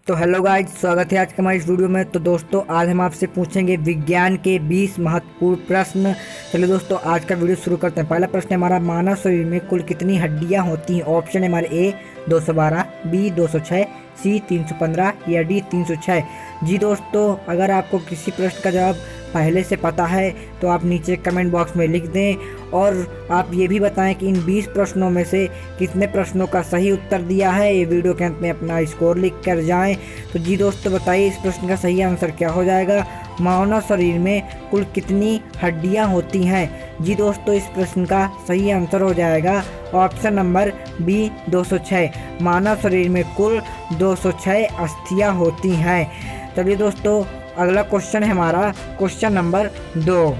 तो hello guys, स्वागत है आज के हमारी इस वीडियो में। तो दोस्तों आज हम आपसे पूछेंगे विज्ञान के 20 महत्वपूर्ण प्रश्न। चलिए दोस्तों आज का वीडियो शुरू करते हैं। पहला प्रश्न है हमारा, मानव शरीर में कुल कितनी हड्डियां होती हैं? ऑप्शन है हमारे ए 212, बी 206, सी 315 या डी 306। जी दोस्तों, अगर आपको किसी प्रश्न का जवाब पहले से पता है तो आप नीचे कमेंट बॉक्स में लिख दें और आप ये भी बताएं कि इन 20 प्रश्नों में से कितने प्रश्नों का सही उत्तर दिया है। ये वीडियो के अंत में अपना स्कोर लिख कर जाएं। तो जी दोस्तों बताइए इस प्रश्न का सही आंसर क्या हो जाएगा? मानव शरीर में कुल कितनी हड्डियां होती हैं? जी दोस्तों इस प्रश्न का सही आंसर हो जाएगा ऑप्शन नंबर बी 206। मानव शरीर में कुल 206 अस्थियां होती हैं। चलिए दोस्तों अगला क्वेश्चन है हमारा क्वेश्चन नंबर 2।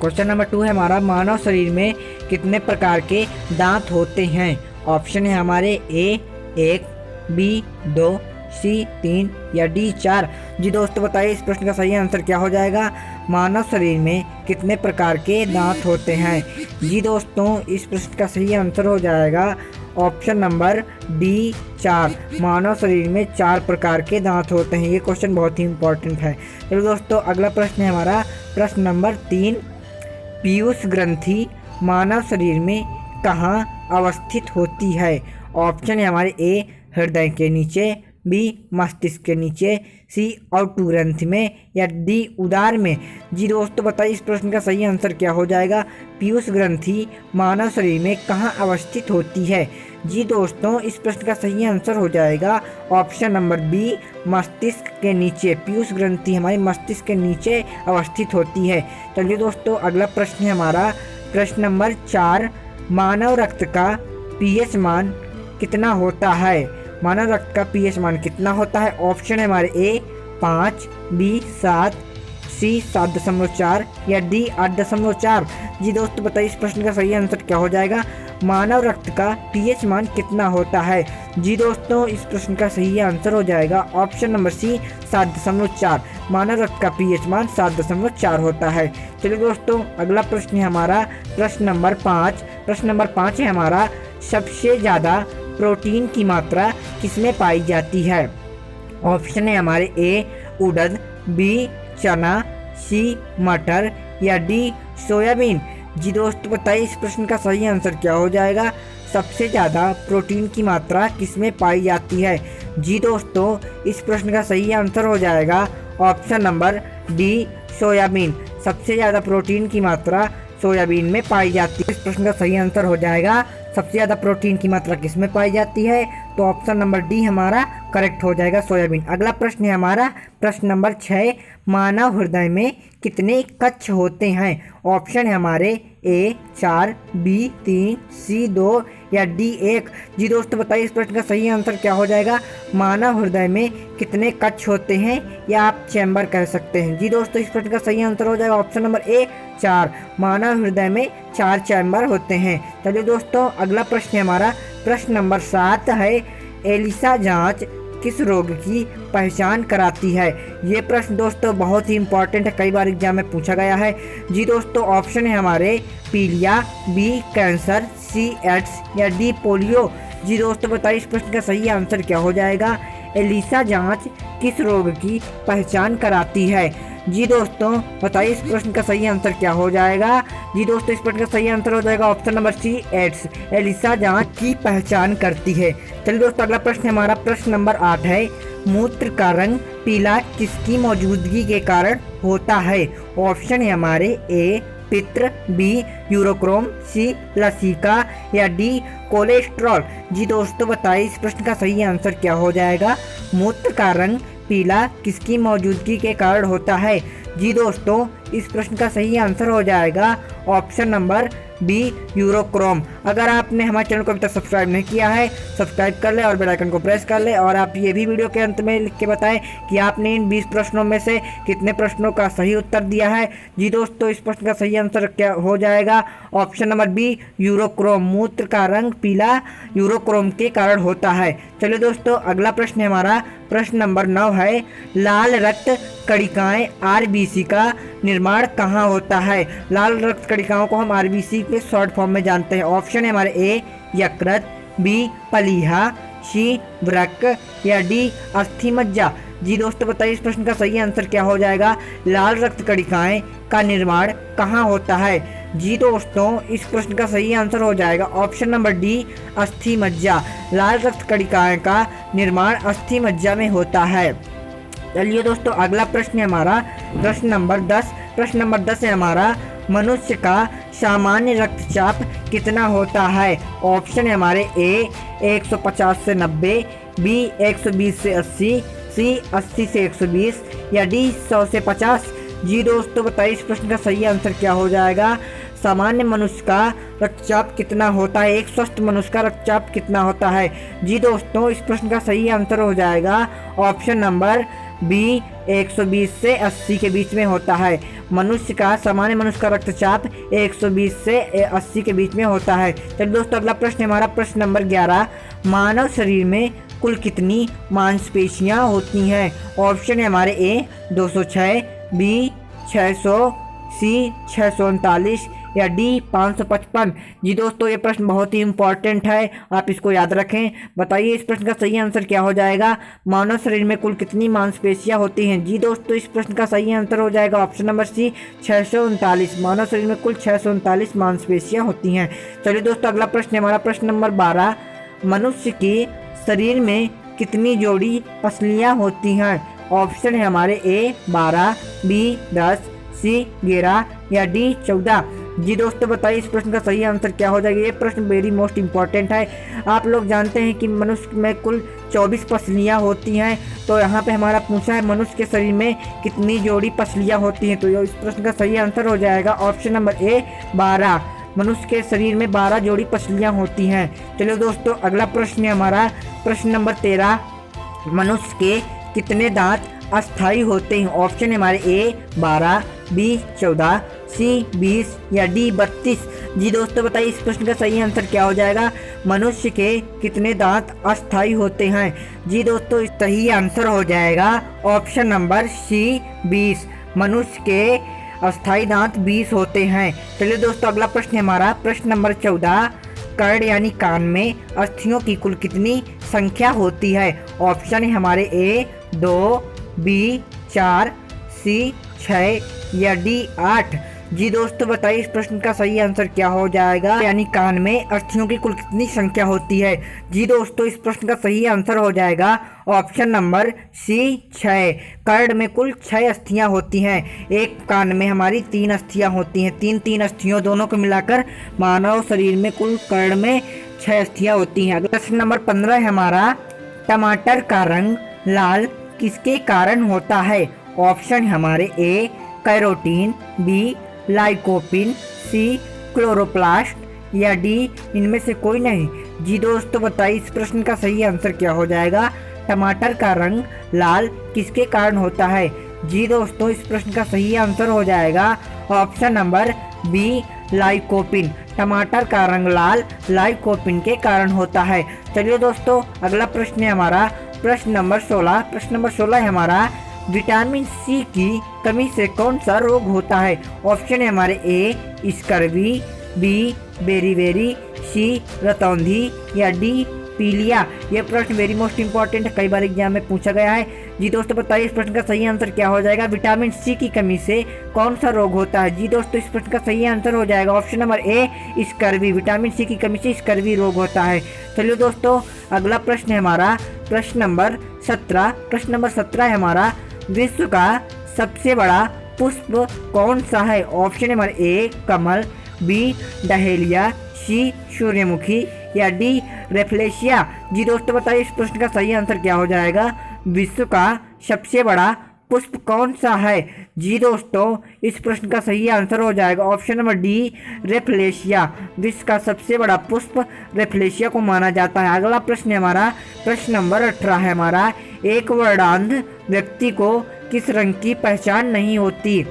क्वेश्चन नंबर 2 है हमारा, मानव शरीर में कितने प्रकार के दांत होते हैं? ऑप्शन है हमारे ए 1, बी 2, सी 3 या डी 4। जी दोस्तों बताइए इस प्रश्न का सही आंसर क्या हो जाएगा? मानव शरीर में कितने प्रकार के दांत होते हैं? जी दोस्तों इस प्रश्न का सही आंसर हो जाएगा ऑप्शन नंबर डी 4। मानव शरीर में 4 प्रकार के दांत होते हैं। ये क्वेश्चन बहुत ही इंपॉर्टेंट है। चलो दोस्तों अगला प्रश्न है हमारा प्रश्न नंबर 3। पीयूष ग्रंथि मानव शरीर में कहाँ अवस्थित होती है? ऑप्शन है हमारे ए हृदय के नीचे, बी मस्तिष्क के नीचे, सी औटू ग्रंथि में या डी उदर में। जी दोस्तों बताइए इस प्रश्न का सही आंसर क्या हो जाएगा? पीयूष ग्रंथि मानव शरीर में कहाँ अवस्थित होती है? जी दोस्तों इस प्रश्न का सही आंसर हो जाएगा ऑप्शन नंबर बी मस्तिष्क के नीचे। पीयूष ग्रंथि हमारे मस्तिष्क के नीचे अवस्थित होती है। चलिए दोस्तों अगला प्रश्न है हमारा प्रश्न नंबर 4। मानव रक्त का पीएच मान कितना होता है? मानव रक्त का पीएच मान कितना होता है? ऑप्शन है हमारे ए 5, बी 7, सी 7.4 या डी 8.4। जी दोस्तों बताइए इस प्रश्न का सही आंसर क्या हो जाएगा? मानव रक्त का पीएच मान कितना होता है? जी दोस्तों इस प्रश्न का सही आंसर हो जाएगा ऑप्शन नंबर सी 7.4। मानव रक्त का पीएच मान 7.4 होता है। चलिए दोस्तों अगला प्रश्न है हमारा प्रश्न नंबर 5। प्रश्न नंबर 5 है हमारा, सबसे ज़्यादा प्रोटीन की मात्रा किसमें पाई जाती है? ऑप्शन है हमारे ए उड़द, बी चना, सी मटर या डी सोयाबीन। जी दोस्तों बताइए इस प्रश्न का सही आंसर क्या हो जाएगा? सबसे ज़्यादा प्रोटीन की मात्रा किसमें पाई जाती है? जी दोस्तों इस प्रश्न का सही आंसर हो जाएगा ऑप्शन नंबर डी सोयाबीन। सबसे ज़्यादा प्रोटीन की मात्रा सोयाबीन में पाई जाती है। इस प्रश्न का सही आंसर हो जाएगा सबसे ज़्यादा प्रोटीन की मात्रा किस में पाई जाती है? तो ऑप्शन नंबर डी हमारा करेक्ट हो जाएगा, सोयाबीन। अगला प्रश्न है हमारा प्रश्न नंबर 6। मानव हृदय में कितने कक्ष होते हैं? ऑप्शन है हमारे ए 4, बी 3, सी 2 या डी 1। जी दोस्तों बताइए इस प्रश्न का सही आंसर क्या हो जाएगा? मानव हृदय में कितने कक्ष होते हैं या आप चैम्बर कह सकते हैं। जी दोस्तों इस प्रश्न का सही आंसर हो जाएगा ऑप्शन नंबर ए 4। मानव हृदय में 4 चैम्बर होते हैं। चलिए दोस्तों अगला प्रश्न है हमारा प्रश्न नंबर 7 है, एलिसा जांच किस रोग की पहचान कराती है? ये प्रश्न दोस्तों बहुत ही इंपॉर्टेंट है, कई बार एग्जाम में पूछा गया है। जी दोस्तों ऑप्शन है हमारे पीलिया, बी कैंसर, सी एड्स या डी पोलियो। जी दोस्तों बताइए इस प्रश्न का सही आंसर क्या हो जाएगा? एलिसा जांच किस रोग की पहचान कराती है? जी दोस्तों बताइए इस प्रश्न का सही आंसर क्या हो जाएगा? जी दोस्तों इस प्रश्न का सही आंसर हो जाएगा option number C AIDS. ELISA जांच की पहचान करती है। चलिए दोस्तों अगला प्रश्न हमारा प्रश्न नंबर 8 है, मूत्र का रंग पीला किसकी मौजूदगी के कारण होता है? ऑप्शन है हमारे ए पित्र, बी यूरोक्रोम, सी लसिका या डी कोलेस्ट्रॉल। जी दोस्तों बताइए इस प्रश्न का सही आंसर क्या हो जाएगा? मूत्र का रंग पीला किसकी मौजूदगी के कारण होता है? जी दोस्तों इस प्रश्न का सही आंसर हो जाएगा ऑप्शन नंबर बी यूरोक्रोम। अगर आपने हमारे चैनल को अभी तक सब्सक्राइब नहीं किया है सब्सक्राइब कर ले और बेल आइकन को प्रेस कर ले। और आप ये भी वीडियो के अंत में लिख के बताएं कि आपने इन 20 प्रश्नों में से कितने प्रश्नों का सही उत्तर दिया है। जी दोस्तों इस प्रश्न का सही आंसर क्या हो जाएगा? Option number B urochrome. मूत्र का रंग पीला यूरोक्रोम के कारण होता है। चलिए दोस्तों अगला प्रश्न है हमारा प्रश्न नंबर 9 है, लाल रक्त कणिकाएं आरबीसी का निर्माण कहाँ होता है? लाल रक्त कणिकाओं को हम आरबीसी के शॉर्ट फॉर्म में जानते हैं। ऑप्शन है हमारे ए यकृत, बी प्लीहा, सी वृक्क या डी अस्थि मज्जा। जी दोस्तों बताइए इस प्रश्न का सही आंसर क्या हो जाएगा। लाल रक्त कणिकाएं का निर्माण कहाँ होता है। जी दोस्तों इस प्रश्न का सही आंसर हो जाएगा ऑप्शन नंबर डी अस्थि मज्जा। लाल रक्त कणिकाएं का निर्माण अस्थि मज्जा में होता है। चलिए दोस्तों अगला प्रश्न है हमारा प्रश्न नंबर 10। प्रश्न नंबर 10 है हमारा मनुष्य का सामान्य रक्तचाप कितना होता है। ऑप्शन है हमारे ए 150 से 90, बी 120 से 80, सी 80 से 120 या डी 100 से 50। जी दोस्तों बताइए इस प्रश्न का सही आंसर क्या हो जाएगा। सामान्य मनुष्य का रक्तचाप कितना होता है, एक स्वस्थ मनुष्य का रक्तचाप कितना होता है। जी दोस्तों इस प्रश्न का सही आंसर हो जाएगा ऑप्शन नंबर बी 120 से 80 के बीच में होता है। मनुष्य का सामान्य मनुष्य का रक्तचाप 120 से 80 के बीच में होता है। चलिए दोस्तों अगला प्रश्न है हमारा प्रश्न नंबर 11। मानव शरीर में कुल कितनी मांसपेशियां होती हैं। ऑप्शन है हमारे ए 206, बी 600, सी 639 या डी 555। जी दोस्तों ये प्रश्न बहुत ही इम्पोर्टेंट है, आप इसको याद रखें। बताइए इस प्रश्न का सही आंसर क्या हो जाएगा। मानव शरीर में कुल कितनी मांसपेशियां होती हैं। जी दोस्तों इस प्रश्न का सही आंसर हो जाएगा ऑप्शन नंबर सी 639। मानव शरीर में कुल 639 मांसपेशियां होती हैं। चलिए दोस्तों अगला प्रश्न है हमारा प्रश्न नंबर 12। मनुष्य के शरीर में कितनी जोड़ी पसलियां होती हैं। ऑप्शन है हमारे ए 12, बी 10, सी 11 या डी 14। जी दोस्तों बताइए इस प्रश्न का सही आंसर क्या हो जाएगा। ये प्रश्न वेरी मोस्ट इम्पॉर्टेंट है। आप लोग जानते हैं कि मनुष्य में कुल 24 पसलियाँ होती हैं, तो यहाँ पे हमारा पूछा है मनुष्य के शरीर में कितनी जोड़ी पसलियाँ होती हैं। तो इस प्रश्न का सही आंसर हो जाएगा ऑप्शन नंबर ए 12। मनुष्य के शरीर में 12 जोड़ी पसलियाँ होती हैं। चलिए दोस्तों अगला प्रश्न है हमारा प्रश्न नंबर 13। मनुष्य के कितने दांत अस्थायी होते हैं। ऑप्शन है हमारे ए 12, बी 14, सी 20 या डी 32। जी दोस्तों बताइए इस प्रश्न का सही आंसर क्या हो जाएगा। मनुष्य के कितने दांत अस्थायी होते हैं। जी दोस्तों सही आंसर हो जाएगा ऑप्शन नंबर सी 20। मनुष्य के अस्थायी दांत 20 होते हैं। चलिए दोस्तों अगला प्रश्न है हमारा प्रश्न नंबर 14। कर्ण यानी कान में अस्थियों की कुल कितनी संख्या होती है। ऑप्शन है हमारे ए 2, बी 4, सी 6 या डी 8। जी दोस्तों बताइए इस प्रश्न का सही आंसर क्या हो जाएगा। यानी कान में अस्थियों की कुल कितनी संख्या होती है। जी दोस्तों इस प्रश्न का सही आंसर हो जाएगा ऑप्शन नंबर सी 6। कर्ण में कुल 6 अस्थियां होती हैं। एक कान में हमारी 3 अस्थियां होती हैं। तीन अस्थियों दोनों को मिलाकर मानव शरीर में कुल कर्ण में 6 अस्थियां होती हैं। प्रश्न नंबर 15 है हमारा टमाटर का रंग लाल किसके कारण होता है। ऑप्शन है हमारे A carotene, B lycopene, C chloroplast या डी इनमें से कोई नहीं। जी दोस्तों बताइए इस प्रश्न का सही आंसर क्या हो जाएगा। टमाटर का रंग लाल किसके कारण होता है। जी दोस्तों इस प्रश्न का सही आंसर हो जाएगा ऑप्शन नंबर बी लाइकोपिन। टमाटर का रंग लाल लाइकोपिन के कारण होता है। चलिए दोस्तों अगला प्रश्न है हमारा प्रश्न नंबर 16। प्रश्न नंबर 16 है हमारा विटामिन सी की कमी से कौन सा रोग होता है। ऑप्शन है हमारे ए स्कर्वी, बी बेरीबेरी, सी रतौंधी या डी पीलिया। यह प्रश्न वेरी मोस्ट इंपॉर्टेंट है, कई बार एग्जाम में पूछा गया है। जी दोस्तों बताइए इस प्रश्न का सही आंसर क्या हो जाएगा। विटामिन सी की कमी से कौन सा रोग होता है। जी दोस्तों इस प्रश्न का सही आंसर हो जाएगा option number A scurvy. Vitamin C की कमी से स्कर्वी रोग होता है। चलिए दोस्तों अगला प्रश्न है हमारा प्रश्न नंबर 17। प्रश्न नंबर 17 है हमारा विश्व का सबसे बड़ा पुष्प कौन सा है। ऑप्शन नंबर ए कमल, बी डहेलिया, सी सूर्यमुखी या डी रेफ्लेशिया। जी दोस्तों बताइए इस प्रश्न का सही आंसर क्या हो जाएगा। विश्व का सबसे बड़ा पुष्प कौन सा है। जी दोस्तों इस प्रश्न का सही आंसर हो जाएगा ऑप्शन नंबर डी रेफ्लेशिया। विश्व का सबसे बड़ा पुष्प रेफ्लेशिया को माना जाता है। अगला प्रश्न है हमारा प्रश्न नंबर 18 है हमारा एक वर्णांध व्यक्ति को किस रंग की पहचान नहीं होती।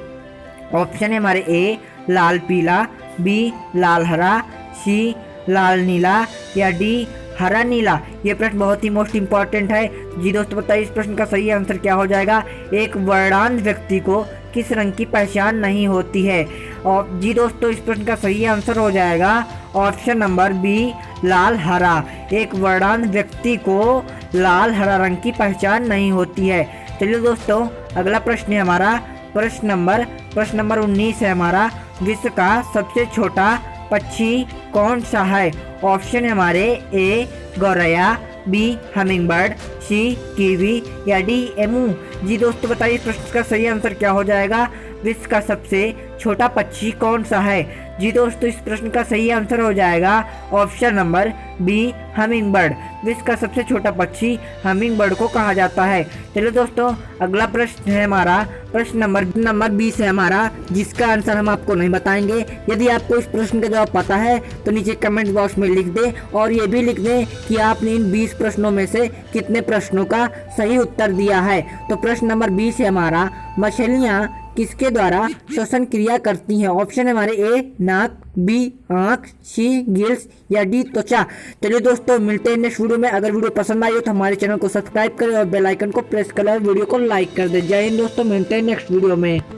ऑप्शन है हमारे ए लाल पीला, बी लाल हरा, सी लाल नीला या डी हरा नीला। ये प्रश्न बहुत ही मोस्ट इंपॉर्टेंट है। जी दोस्तों बताइए इस प्रश्न का सही आंसर क्या हो जाएगा। एक वर्णांध व्यक्ति को किस रंग की पहचान नहीं होती है। और जी दोस्तों इस प्रश्न का सही आंसर हो जाएगा ऑप्शन नंबर बी लाल हरा। एक वर्णांध व्यक्ति को लाल हरा रंग की पहचान नहीं होती है। चलिए दोस्तों, अगला प्रश्न है हमारा प्रश्न नंबर 19 है हमारा, विश्व का सबसे छोटा पक्षी कौन सा है? ऑप्शन है हमारे ए गौरैया, बी हमिंगबर्ड, सी कीवी या डी एमू। जी दोस्तों, बताइए इस प्रश्न का सही आंसर क्या हो जाएगा? विश्व का सबसे छोटा पक्षी कौन सा है? जी दोस्तों, इस प्रश्न का सही आंसर हो जाएगा ऑप्शन नंबर बी हमिंगबर्ड। विश्व का सबसे छोटा पक्षी हमिंगबर्ड को कहा जाता है। चलिए दोस्तों, अगला प्रश्न है हमारा प्रश्न नंबर 20 है हमारा, जिसका आंसर हम आपको नहीं बताएंगे। यदि आपको इस प्रश्न का जवाब पता है तो नीचे कमेंट बॉक्स में लिख दें और ये भी लिख दें कि आपने इन 20 प्रश्नों में से कितने प्रश्नों का सही उत्तर दिया है। तो प्रश्न नंबर 20 है हमारा, मछलियाँ किसके द्वारा श्वसन क्रिया करती हैं? ऑप्शन है हमारे ए नाक, बी आँख, सी गिल्स या डी त्वचा। चलिए दोस्तों, मिलते हैं नेक्स्ट वीडियो में। अगर वीडियो पसंद आई हो तो हमारे चैनल को सब्सक्राइब करें और बेल आइकन को प्रेस करें और वीडियो को लाइक कर दें। जय हिंद दोस्तों, मिलते हैं नेक्स्ट वीडियो में।